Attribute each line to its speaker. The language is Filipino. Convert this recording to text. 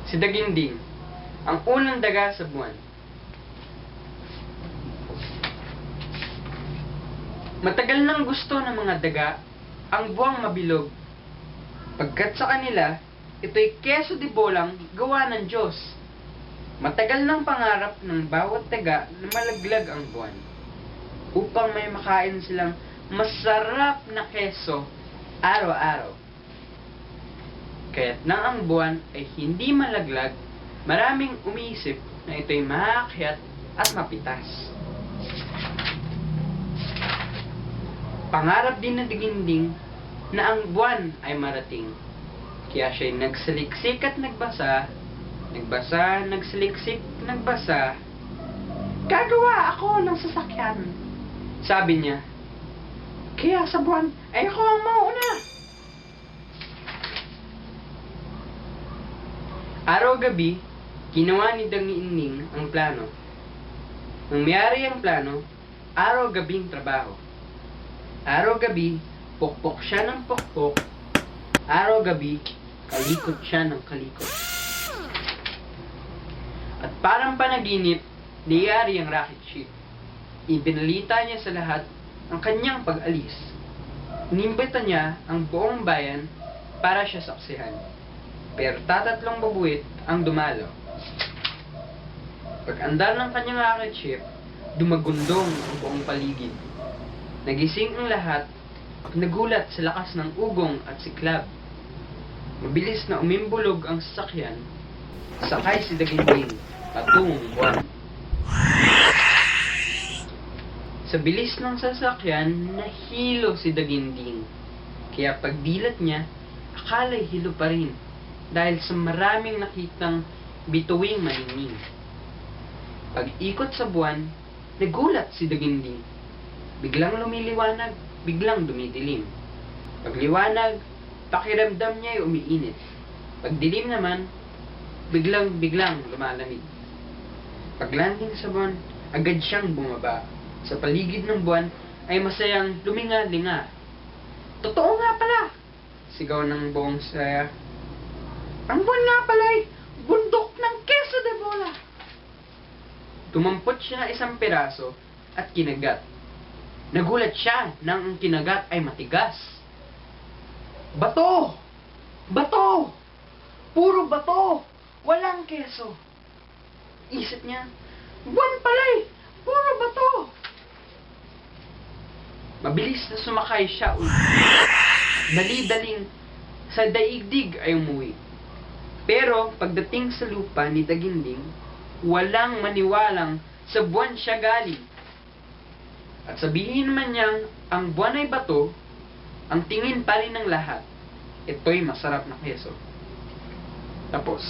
Speaker 1: Si Daginding, ang unang daga sa buwan. Matagal nang gusto ng mga daga ang buwang mabilog. Pagkat sa kanila, ito'y keso de bolang gawa ng Diyos. Matagal nang pangarap ng bawat daga na malaglag ang buwan, upang may makain silang masarap na keso araw-araw. Kaya't nang ang buwan ay hindi malaglag, maraming umiisip na ito'y maakyat at mapitas. Pangarap din ng Daginding na ang buwan ay marating. Kaya siya'y nagsaliksik at nagbasa, nagsaliksik, nagbasa. Gagawa ako ng sasakyan, sabi niya. Kaya sa buwan ay ako ang mauna. Araw-gabi, ginawa ni Daginding ang plano. Nang mayari ang plano, araw-gabing trabaho. Araw-gabi, pokpok siya ng pokpok. Araw-gabi, kalikot siya ng kalikot. At parang panaginip, niyari ang rocket ship. Ibinalita niya sa lahat ang kanyang pag-alis. Inimbita niya ang buong bayan para siya saksihan. Pero tatatlong babuit ang dumalo. Pag-andar ng kanyang rocket ship, dumagundong ang buong paligid. Nagising ang lahat at nagulat sa lakas ng ugong at siklab. Mabilis na umimbulog ang sasakyan. Sakay si Daginding patungong buwan. Sa bilis ng sasakyan, nahilo si Daginding. Kaya pagdilat niya, akala'y hilo pa rin dahil sa maraming nakitang bituing maningning. Pag-ikot sa buwan, nagulat si Daginding. Biglang lumiliwanag, biglang dumidilim. Pagliwanag, pakiramdam niya ay umiinit. Pagdilim naman, biglang lumalamig. Paglanding sa buwan, agad siyang bumaba. Sa paligid ng buwan ay masayang luminga-linga. Totoo nga pala! Sigaw ng buong saya. Ang buwan nga pala ay bundok ng keso de bola! Tumampot siya ng isang piraso at kinagat. Nagulat siya nang ang kinagat ay matigas. Bato! Bato! Puro bato! Walang keso. Isip niya, buwan pala'y puro bato! Mabilis na sumakay siya ulit. Dali-daling sa daigdig ay umuwi. Pero pagdating sa lupa ni Daginding, walang maniwalang sa buwan siya galing. At sabihin man niyang ang buwan ay bato, ang tingin pa rin ng lahat, ito'y masarap na keso. Tapos.